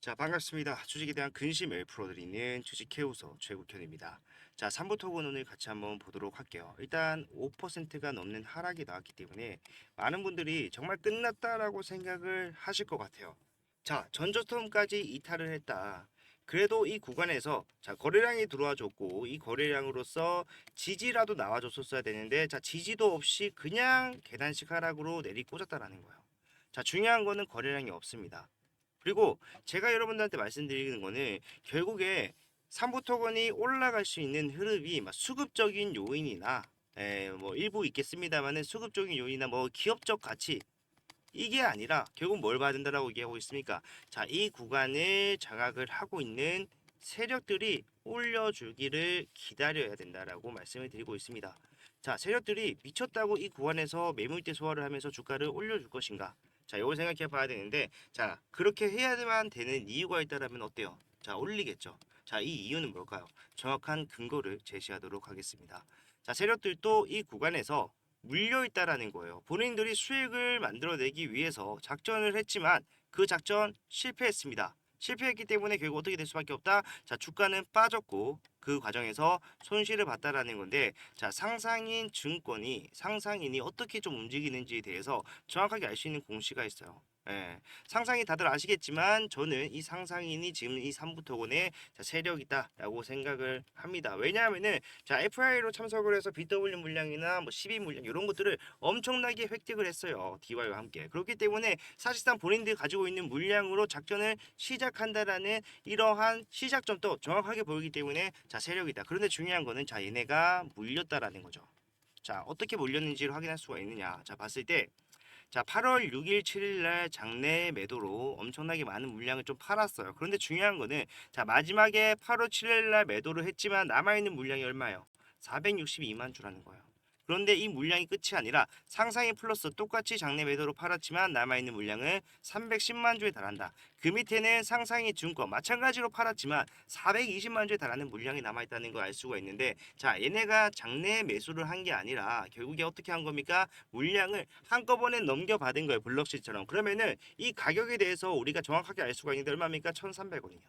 자, 반갑습니다. 주식에 대한 근심을 풀어드리는 주식해우서 최국현입니다. 자, 3부 토큰 오늘 같이 한번 보도록 할게요. 일단 5%가 넘는 하락이 나왔기 때문에 많은 분들이 정말 끝났다라고 생각을 하실 것 같아요. 자, 전저점까지 이탈을 했다. 그래도 이 구간에서 자, 거래량이 들어와 줬고 이 거래량으로서 지지라도 나와줬었어야 되는데 자, 지지도 없이 그냥 계단식 하락으로 내리꽂았다라는 거예요. 자, 중요한 거는 거래량이 없습니다. 그리고 제가 여러분들한테 말씀드리는 거는 결국에 삼부토건이 올라갈 수 있는 흐름이 막 수급적인 요인이나 뭐 일부 있겠습니다만은 수급적인 요인이나 뭐 기업적 가치 이게 아니라 결국 뭘 봐야 된다라고 얘기하고 있습니까? 자, 이 구간을 장악을 하고 있는 세력들이 올려주기를 기다려야 된다라고 말씀을 드리고 있습니다. 자, 세력들이 미쳤다고 이 구간에서 매물대 소화를 하면서 주가를 올려줄 것인가? 자, 이걸 생각해 봐야 되는데, 자, 그렇게 해야만 되는 이유가 있다라면 어때요? 자, 올리겠죠. 자, 이 이유는 뭘까요? 정확한 근거를 제시하도록 하겠습니다. 자, 세력들도 이 구간에서 물려 있다라는 거예요. 본인들이 수익을 만들어내기 위해서 작전을 했지만 그 작전 실패했습니다. 실패했기 때문에 결국 어떻게 될 수밖에 없다. 자, 주가는 빠졌고 그 과정에서 손실을 봤다라는 건데, 자, 상상인이 어떻게 좀 움직이는지에 대해서 정확하게 알 수 있는 공시가 있어요. 예, 상상이 다들 아시겠지만 저는 이 상상인이 지금 이 삼부토건의 세력이다라고 생각을 합니다. 왜냐하면은 자, FI로 참석을 해서 BW 물량이나 뭐 12 물량 이런 것들을 엄청나게 획득을 했어요. DY와 함께. 그렇기 때문에 사실상 본인들이 가지고 있는 물량으로 작전을 시작한다라는 이러한 시작점도 정확하게 보이기 때문에 자, 세력이다. 그런데 중요한 거는 자, 얘네가 물렸다라는 거죠. 자, 어떻게 물렸는지를 확인할 수가 있느냐. 자, 봤을 때 자, 8월 6일, 7일 날 장내 매도로 엄청나게 많은 물량을 좀 팔았어요. 그런데 중요한 거는 자, 마지막에 8월 7일 날 매도를 했지만 남아 있는 물량이 얼마예요? 462만 주라는 거예요. 그런데 이 물량이 끝이 아니라 상상이 플러스 똑같이 장내 매도로 팔았지만 남아있는 물량은 310만 주에 달한다. 그 밑에는 상상이 증권 마찬가지로 팔았지만 420만 주에 달하는 물량이 남아있다는 걸 알 수가 있는데 자, 얘네가 장내 매수를 한 게 아니라 결국에 어떻게 한 겁니까? 물량을 한꺼번에 넘겨받은 거예요. 블록시처럼. 그러면은 이 가격에 대해서 우리가 정확하게 알 수가 있는데 얼마입니까? 1,300원이요.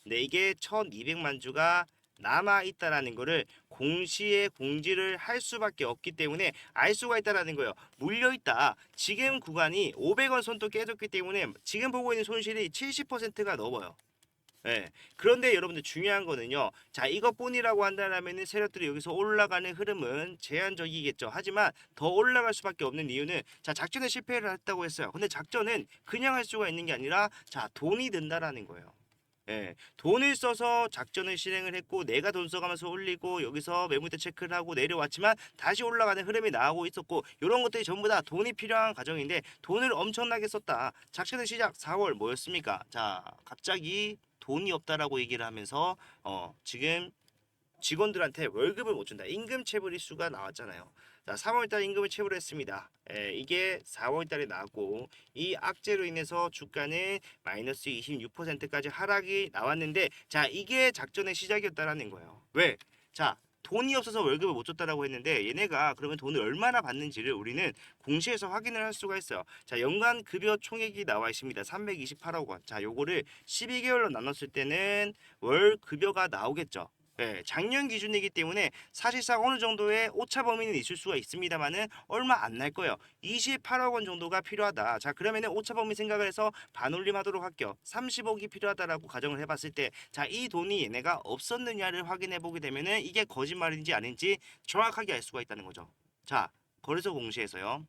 근데 이게 1,200만 주가 남아 있다라는 거를 공시에 공지를 할 수밖에 없기 때문에 알 수가 있다라는 거예요. 물려 있다. 지금 구간이 500원 선도 깨졌기 때문에 지금 보고 있는 손실이 70%가 넘어요. 예. 그런데 여러분들 중요한 거는요. 자, 이것뿐이라고 한다면은 세력들이 여기서 올라가는 흐름은 제한적이겠죠. 하지만 더 올라갈 수밖에 없는 이유는 자, 작전에 실패를 했다고 했어요. 근데 작전은 그냥 할 수가 있는 게 아니라 자, 돈이 든다라는 거예요. 예, 돈을 써서 작전을 실행을 했고 내가 돈 써가면서 올리고 여기서 매물대 체크를 하고 내려왔지만 다시 올라가는 흐름이 나오고 있었고 이런 것들이 전부 다 돈이 필요한 과정인데 돈을 엄청나게 썼다. 작전의 시작 4월 뭐였습니까? 자, 갑자기 돈이 없다라고 얘기를 하면서 지금 직원들한테 월급을 못 준다. 임금 체불 이슈가 나왔잖아요. 자, 3월달 임금을 체불했습니다. 이게 4월달에 나왔고 이 악재로 인해서 주가는 마이너스 26%까지 하락이 나왔는데 자, 이게 작전의 시작이었다라는 거예요. 왜? 자, 돈이 없어서 월급을 못 줬다라고 했는데 얘네가 그러면 돈을 얼마나 받는지를 우리는 공시에서 확인을 할 수가 있어요. 자, 연간 급여 총액이 나와 있습니다. 328억 원. 자, 요거를 12개월로 나눴을 때는 월 급여가 나오겠죠. 네, 작년 기준이기 때문에 사실상 어느 정도의 오차 범위는 있을 수가 있습니다만은 얼마 안 날 거예요. 28억 원 정도가 필요하다. 자, 그러면은 오차 범위 생각을 해서 반올림하도록 할게요. 30억이 필요하다라고 가정을 해봤을 때, 자, 이 돈이 얘네가 없었느냐를 확인해 보게 되면은 이게 거짓말인지 아닌지 정확하게 알 수가 있다는 거죠. 자, 거래소 공시에서요.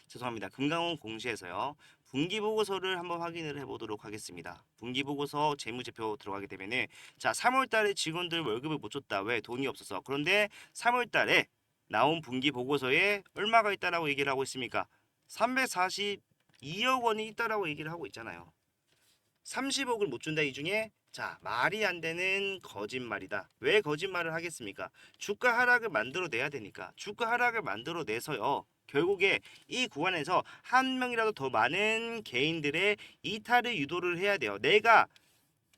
죄송합니다. 금강원 공시에서요. 분기보고서를 한번 확인을 해보도록 하겠습니다. 분기보고서 재무제표 들어가게 되면은 자, 3월달에 직원들 월급을 못 줬다. 왜? 돈이 없어서. 그런데 3월달에 나온 분기보고서에 얼마가 있다라고 얘기를 하고 있습니까? 342억 원이 있다라고 얘기를 하고 있잖아요. 30억을 못 준다 이 중에 자, 말이 안 되는 거짓말이다. 왜 거짓말을 하겠습니까? 주가 하락을 만들어내야 되니까. 주가 하락을 만들어내서요. 결국에 이 구간에서 한 명이라도 더 많은 개인들의 이탈을 유도를 해야 돼요. 내가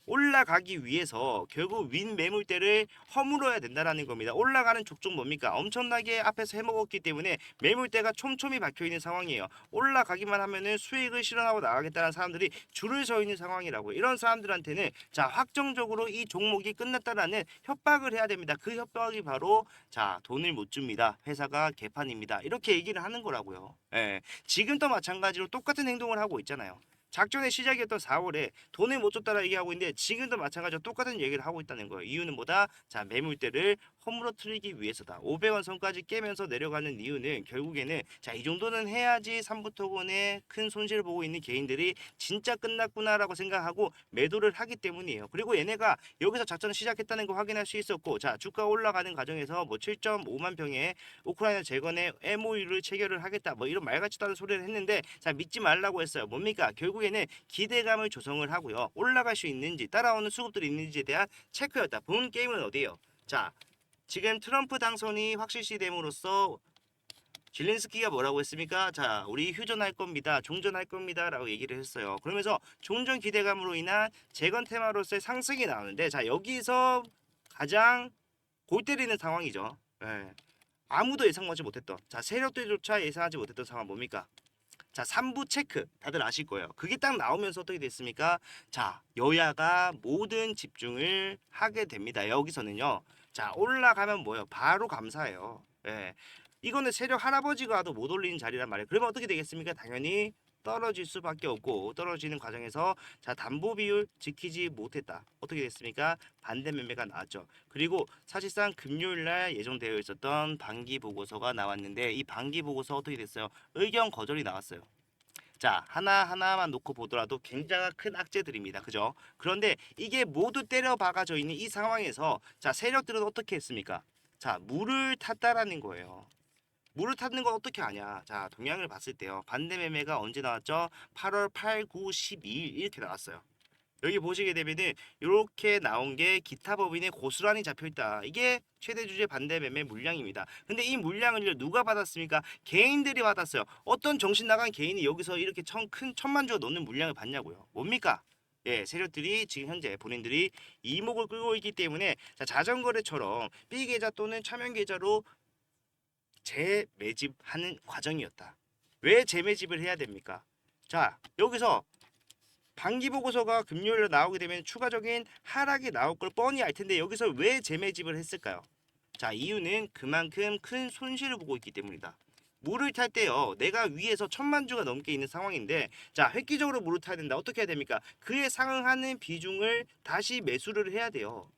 올라가기 위해서 결국 윈 매물대를 허물어야 된다라는 겁니다. 올라가는 족족 뭡니까? 엄청나게 앞에서 해먹었기 때문에 매물대가 촘촘히 박혀 있는 상황이에요. 올라가기만 하면은 수익을 실현하고 나가겠다는 사람들이 줄을 서 있는 상황이라고. 이런 사람들한테는 자, 확정적으로 이 종목이 끝났다라는 협박을 해야 됩니다. 그 협박이 바로 자, 돈을 못 줍니다. 회사가 개판입니다. 이렇게 얘기를 하는 거라고요. 예. 지금도 마찬가지로 똑같은 행동을 하고 있잖아요. 작전의 시작이었던 4월에 돈을 못 줬다라 얘기하고 있는데 지금도 마찬가지로 똑같은 얘기를 하고 있다는 거예요. 이유는 뭐다? 자, 매물대를 허물어뜨리기 위해서다. 500원 선까지 깨면서 내려가는 이유는 결국에는 자, 이 정도는 해야지 삼부토건에 큰 손실을 보고 있는 개인들이 진짜 끝났구나라고 생각하고 매도를 하기 때문이에요. 그리고 얘네가 여기서 작전을 시작했다는 거 확인할 수 있었고, 자, 주가 올라가는 과정에서 뭐 7.5만 평의 우크라이나 재건에 MOU를 체결을 하겠다 뭐 이런 말 같지도 않은 소리를 했는데 자, 믿지 말라고 했어요. 뭡니까? 결국에는 기대감을 조성을 하고요. 올라갈 수 있는지 따라오는 수급들이 있는지에 대한 체크였다. 본 게임은 어디예요? 자, 지금 트럼프 당선이 확실시됨으로써 질렌스키가 뭐라고 했습니까? 자, 우리 휴전할 겁니다. 종전할 겁니다. 라고 얘기를 했어요. 그러면서 종전 기대감으로 인한 재건 테마로서의 상승이 나오는데 자, 여기서 가장 골 때리는 상황이죠. 예. 아무도 예상하지 못했던 자, 세력들조차 예상하지 못했던 상황 뭡니까? 자, 3부 체크 다들 아실 거예요. 그게 딱 나오면서 어떻게 됐습니까? 자, 여야가 모든 집중을 하게 됩니다. 여기서는요. 자, 올라가면 뭐예요? 바로 감사해요. 예. 이거는 세력 할아버지가 와도 못 올리는 자리란 말이에요. 그러면 어떻게 되겠습니까? 당연히 떨어질 수밖에 없고 떨어지는 과정에서 자, 담보 비율 지키지 못했다. 어떻게 됐습니까? 반대 매매가 나왔죠. 그리고 사실상 금요일 날 예정되어 있었던 반기 보고서가 나왔는데 이 반기 보고서 어떻게 됐어요? 의견 거절이 나왔어요. 자, 하나하나만 놓고 보더라도 굉장히 큰 악재들입니다. 그죠? 그런데 이게 모두 때려 박아져 있는 이 상황에서 자, 세력들은 어떻게 했습니까? 자, 물을 탔다라는 거예요. 물을 탔는 건 어떻게 아냐? 자, 동향을 봤을 때요. 반대 매매가 언제 나왔죠? 8월 8, 9, 12일 이렇게 나왔어요. 여기 보시게 되면은 이렇게 나온 게 기타 법인에 고스란히 잡혀 있다. 이게 최대 주제 반대 매매 물량입니다. 근데 이 물량을 누가 받았습니까? 개인들이 받았어요. 어떤 정신 나간 개인이 여기서 이렇게 큰 천만 주가 넘는 물량을 받냐고요. 뭡니까? 예, 세력들이 지금 현재 본인들이 이목을 끌고 있기 때문에 자, 자전거래처럼 B 계좌 또는 차명 계좌로 재매집하는 과정이었다. 왜 재매집을 해야 됩니까? 자, 여기서 반기 보고서가 금요일에 나오게 되면 추가적인 하락이 나올 걸 뻔히 알 텐데 여기서 왜 재매집을 했을까요? 자, 이유는 그만큼 큰 손실을 보고 있기 때문이다. 물을 탈 때요, 내가 위에서 1,000만 주가 넘게 있는 상황인데, 자, 획기적으로 물을 타야 된다. 어떻게 해야 됩니까? 그에 상응하는 비중을 다시 매수를 해야 돼요.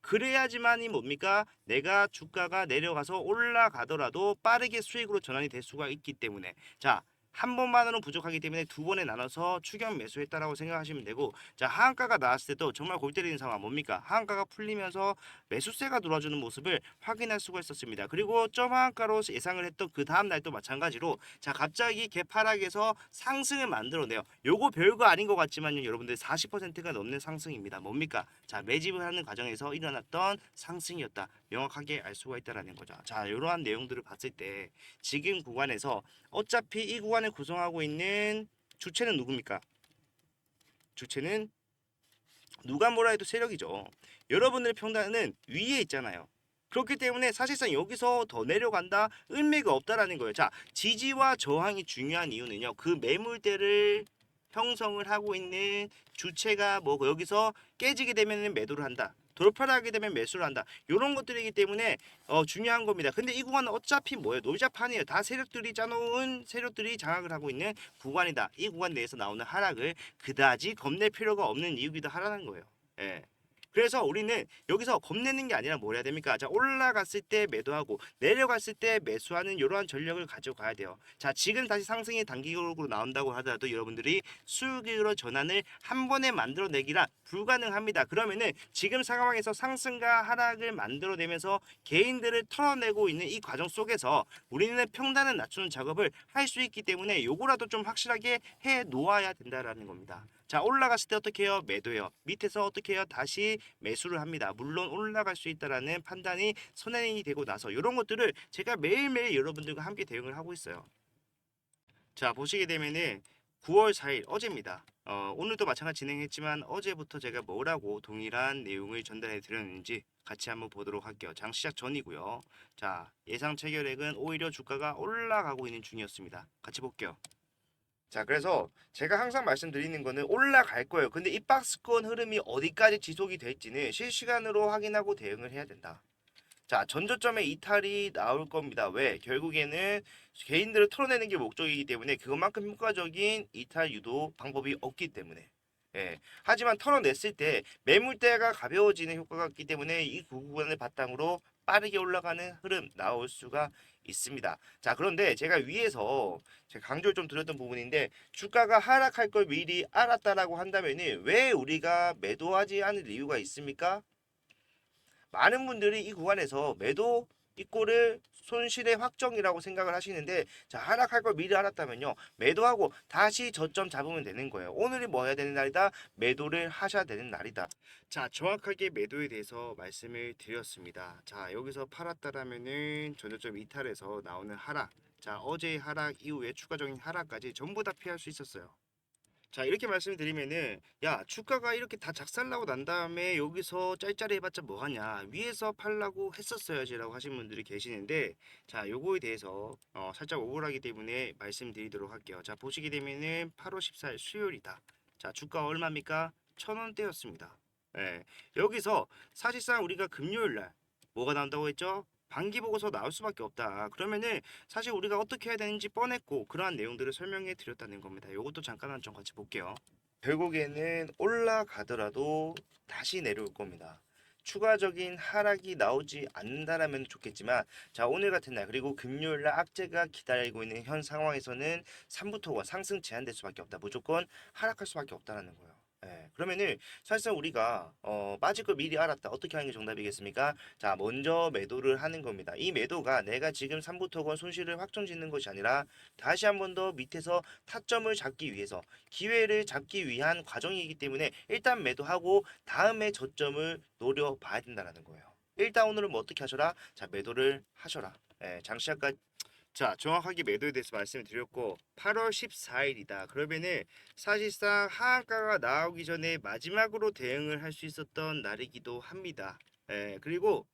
그래야지만이 뭡니까? 내가 주가가 내려가서 올라가더라도 빠르게 수익으로 전환이 될 수가 있기 때문에 자, 한 번만으로는 부족하기 때문에 두 번에 나눠서 추격 매수했다라고 생각하시면 되고 자, 하한가가 나왔을 때도 정말 골 때리는 상황 뭡니까? 하한가가 풀리면서 매수세가 들어주는 모습을 확인할 수가 있었습니다. 그리고 점 하한가로 예상을 했던 그 다음 날도 마찬가지로 자, 갑자기 개파락에서 상승을 만들어내요. 요거 별거 아닌 것 같지만요, 여러분들 40%가 넘는 상승입니다. 뭡니까? 자, 매집을 하는 과정에서 일어났던 상승이었다. 명확하게 알 수가 있다라는 거죠. 자, 이러한 내용들을 봤을 때 지금 구간에서 어차피 이 구간을 구성하고 있는 주체는 누굽니까? 주체는 누가 뭐라 해도 세력이죠. 여러분들의 평단은 위에 있잖아요. 그렇기 때문에 사실상 여기서 더 내려간다 의미가 없다라는 거예요. 자, 지지와 저항이 중요한 이유는요. 그 매물대를 형성을 하고 있는 주체가 뭐 여기서 깨지게 되면 매도를 한다. 돌파를 하게 되면 매수를 한다. 이런 것들이기 때문에 중요한 겁니다. 근데 이 구간은 어차피 뭐예요? 놀자판이에요. 다 세력들이 짜놓은 세력들이 장악을 하고 있는 구간이다. 이 구간 내에서 나오는 하락을 그다지 겁낼 필요가 없는 이유기도 하라는 거예요. 예. 그래서 우리는 여기서 겁내는 게 아니라 뭘 해야 됩니까? 자, 올라갔을 때 매도하고 내려갔을 때 매수하는 이러한 전략을 가져가야 돼요. 자, 지금 다시 상승이 단기적으로 나온다고 하더라도 여러분들이 수익으로 전환을 한 번에 만들어내기란 불가능합니다. 그러면은 지금 상황에서 상승과 하락을 만들어내면서 개인들을 털어내고 있는 이 과정 속에서 우리는 평단을 낮추는 작업을 할 수 있기 때문에 요거라도 좀 확실하게 해 놓아야 된다라는 겁니다. 자, 올라갔을 때 어떻게 해요? 매도해요. 밑에서 어떻게 해요? 다시 매수를 합니다. 물론 올라갈 수 있다라는 판단이 선행이 되고 나서 이런 것들을 제가 매일매일 여러분들과 함께 대응을 하고 있어요. 자, 보시게 되면은 9월 4일 어제입니다. 오늘도 마찬가지 진행했지만 어제부터 제가 뭐라고 동일한 내용을 전달해 드렸는지 같이 한번 보도록 할게요. 장 시작 전이고요. 자, 예상 체결액은 오히려 주가가 올라가고 있는 중이었습니다. 같이 볼게요. 자, 그래서 제가 항상 말씀드리는 거는 올라갈 거예요. 근데 이 박스권 흐름이 어디까지 지속이 될지는 실시간으로 확인하고 대응을 해야 된다. 자, 전저점의 이탈이 나올 겁니다. 왜? 결국에는 개인들을 털어내는 게 목적이기 때문에 그것만큼 효과적인 이탈 유도 방법이 없기 때문에. 예. 하지만 털어냈을 때 매물대가 가벼워지는 효과가 있기 때문에 이 구간을 바탕으로 빠르게 올라가는 흐름 나올 수가 있습니다. 자, 그런데 제가 위에서 제가 강조를 좀 드렸던 부분인데 주가가 하락할 걸 미리 알았다라고 한다면은 왜 우리가 매도하지 않을 이유가 있습니까? 많은 분들이 이 구간에서 매도 이꼬를 손실의 확정이라고 생각을 하시는데 자, 하락할 걸 미리 알았다면요 매도하고 다시 저점 잡으면 되는 거예요. 오늘이 뭐 해야 되는 날이다? 매도를 하셔야 되는 날이다. 자, 정확하게 매도에 대해서 말씀을 드렸습니다. 자, 여기서 팔았다라면은 전저점 이탈에서 나오는 하락, 자, 어제의 하락 이후에 추가적인 하락까지 전부 다 피할 수 있었어요. 자, 이렇게 말씀드리면은 야, 주가가 이렇게 다 작살나고 난 다음에 여기서 짤짤이 해봤자 뭐하냐, 위에서 팔라고 했었어야지라고 하시는 분들이 계시는데, 자, 요거에 대해서 살짝 억울하기 때문에 말씀드리도록 할게요. 자, 보시게 되면은 8월 14일 수요일이다. 자, 주가 얼마입니까? 1,000원대였습니다. 예, 여기서 사실상 우리가 금요일 날 뭐가 나온다고 했죠? 반기 보고서 나올 수밖에 없다. 그러면은 사실 우리가 어떻게 해야 되는지 뻔했고 그러한 내용들을 설명해 드렸다는 겁니다. 이것도 잠깐 한 점 같이 볼게요. 결국에는 올라가더라도 다시 내려올 겁니다. 추가적인 하락이 나오지 않는다라면 좋겠지만 자, 오늘 같은 날 그리고 금요일 날 악재가 기다리고 있는 현 상황에서는 3부터가 상승 제한될 수밖에 없다. 무조건 하락할 수밖에 없다라는 거예요. 예, 그러면은 사실상 우리가 빠질 걸 미리 알았다. 어떻게 하는 게 정답이겠습니까? 자, 먼저 매도를 하는 겁니다. 이 매도가 내가 지금 3부터건 손실을 확정짓는 것이 아니라 다시 한 번 더 밑에서 타점을 잡기 위해서 기회를 잡기 위한 과정이기 때문에 일단 매도하고 다음에 저점을 노려봐야 된다는 거예요. 일단 오늘은 뭐 어떻게 하셔라? 자, 매도를 하셔라. 예, 장시작까지. 자, 정확하게 매도에 대해서 말씀을 드렸고 8월 14일이다. 그러면은 사실상 하한가가 나오기 전에 마지막으로 대응을 할 수 있었던 날이기도 합니다. 예, 그리고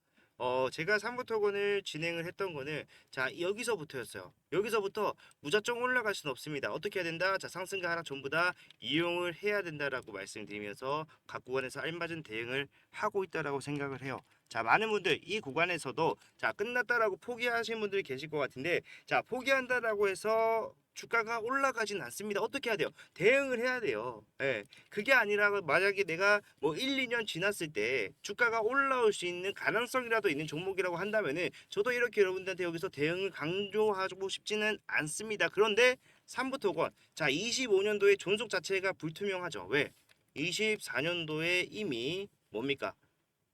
제가 3부 토건을 진행을 했던 거는 자, 여기서부터였어요. 여기서부터 무작정 올라갈 수는 없습니다. 어떻게 해야 된다? 자, 상승과 하락 전부 다 이용을 해야 된다라고 말씀드리면서 각 구간에서 알맞은 대응을 하고 있다라고 생각을 해요. 자, 많은 분들 이 구간에서도 자, 끝났다라고 포기하시는 분들이 계실 것 같은데 자, 포기한다라고 해서 주가가 올라가진 않습니다. 어떻게 해야 돼요? 대응을 해야 돼요. 예. 그게 아니라 만약에 내가 뭐 1, 2년 지났을 때 주가가 올라올 수 있는 가능성이라도 있는 종목이라고 한다면은 저도 이렇게 여러분들한테 여기서 대응을 강조하고 싶지는 않습니다. 그런데 3부토건 자, 25년도의 존속 자체가 불투명하죠. 왜? 24년도에 이미 뭡니까?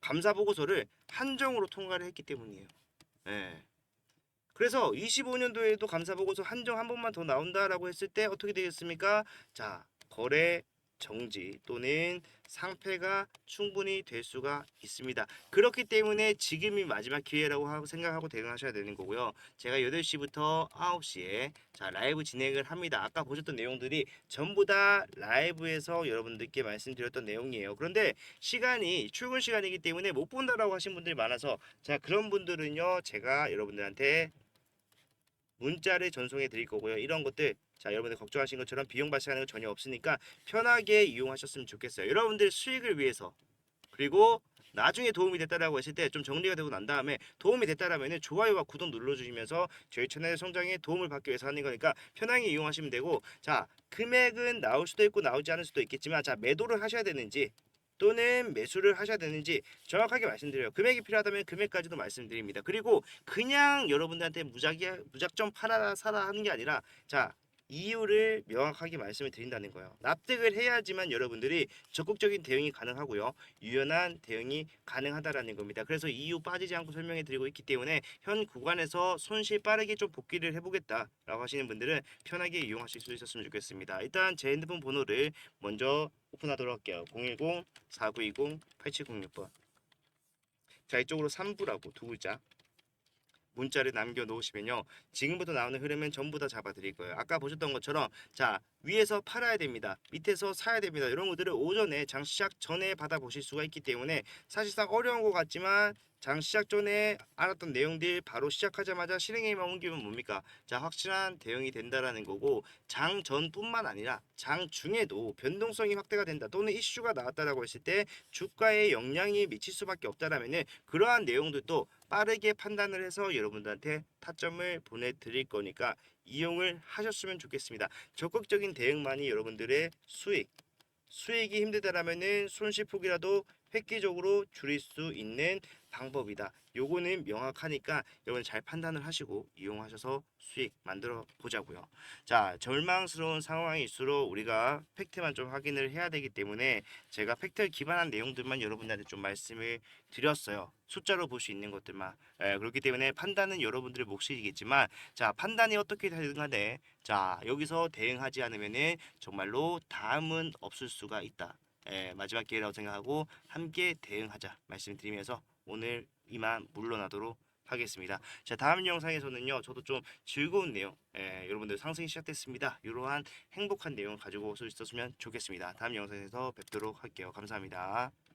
감사 보고서를 한정으로 통과를 했기 때문이에요. 예. 그래서 25년도에도 감사 보고서 한정 한 번만 더 나온다라고 했을 때 어떻게 되겠습니까? 자, 거래 정지 또는 상패가 충분히 될 수가 있습니다. 그렇기 때문에 지금이 마지막 기회라고 생각하고 대응하셔야 되는 거고요. 제가 8시부터 9시에 자, 라이브 진행을 합니다. 아까 보셨던 내용들이 전부 다 라이브에서 여러분들께 말씀드렸던 내용이에요. 그런데 시간이 출근 시간이기 때문에 못 본다라고 하신 분들이 많아서 자, 그런 분들은요, 제가 여러분들한테 문자를 전송해 드릴 거고요. 이런 것들 자, 여러분들 걱정하신 것처럼 비용 발생하는 거 전혀 없으니까 편하게 이용하셨으면 좋겠어요. 여러분들 수익을 위해서 그리고 나중에 도움이 됐다라고 했을 때 좀 정리가 되고 난 다음에 도움이 됐다라면은 좋아요와 구독 눌러주시면서 저희 채널 성장에 도움을 받기 위해서 하는 거니까 편하게 이용하시면 되고 자, 금액은 나올 수도 있고 나오지 않을 수도 있겠지만 자, 매도를 하셔야 되는지 또는 매수를 하셔야 되는지 정확하게 말씀드려요. 금액이 필요하다면 금액까지도 말씀드립니다. 그리고 그냥 여러분들한테 무작정 팔아라 사라 하는 게 아니라 자, 이유를 명확하게 말씀을 드린다는 거예요. 납득을 해야지만 여러분들이 적극적인 대응이 가능하고요. 유연한 대응이 가능하다라는 겁니다. 그래서 이유 빠지지 않고 설명해 드리고 있기 때문에 현 구간에서 손실 빠르게 좀 복귀를 해보겠다라고 하시는 분들은 편하게 이용하실 수 있었으면 좋겠습니다. 일단 제 핸드폰 번호를 먼저 오픈하도록 할게요. 010-4920-8706번. 자, 이쪽으로 3부라고 두 글자 문자를 남겨놓으시면요 지금부터 나오는 흐름은 전부 다 잡아드릴 거예요. 아까 보셨던 것처럼 자, 위에서 팔아야 됩니다. 밑에서 사야 됩니다. 이런 것들을 오전에 장 시작 전에 받아보실 수가 있기 때문에 사실상 어려운 것 같지만 장 시작 전에 알았던 내용들 바로 시작하자마자 실행에만 옮기면 뭡니까? 자, 확실한 대응이 된다라는 거고 장 전뿐만 아니라 장 중에도 변동성이 확대가 된다 또는 이슈가 나왔다라고 했을 때 주가에 영향이 미칠 수밖에 없다라면은 그러한 내용들도 빠르게 판단을 해서 여러분들한테 타점을 보내드릴 거니까 이용을 하셨으면 좋겠습니다. 적극적인 대응만이 여러분들의 수익이 힘들다라면은 손실폭이라도 획기적으로 줄일 수 있는 방법이다. 요거는 명확하니까 여러분 잘 판단을 하시고 이용하셔서 수익 만들어 보자고요. 자, 절망스러운 상황일수록 우리가 팩트만 좀 확인을 해야 되기 때문에 제가 팩트를 기반한 내용들만 여러분들한테 좀 말씀을 드렸어요. 숫자로 볼 수 있는 것들만. 그렇기 때문에 판단은 여러분들의 몫이겠지만 자, 판단이 어떻게 되든 간에 자, 여기서 대응하지 않으면은 정말로 다음은 없을 수가 있다. 마지막 기회라고 생각하고 함께 대응하자 말씀드리면서 오늘 이만 물러나도록 하겠습니다. 자, 다음 영상에서는요, 저도 좀 즐거운 내용, 여러분들 상승이 시작됐습니다. 이러한 행복한 내용 가지고 올 수 있었으면 좋겠습니다. 다음 영상에서 뵙도록 할게요. 감사합니다.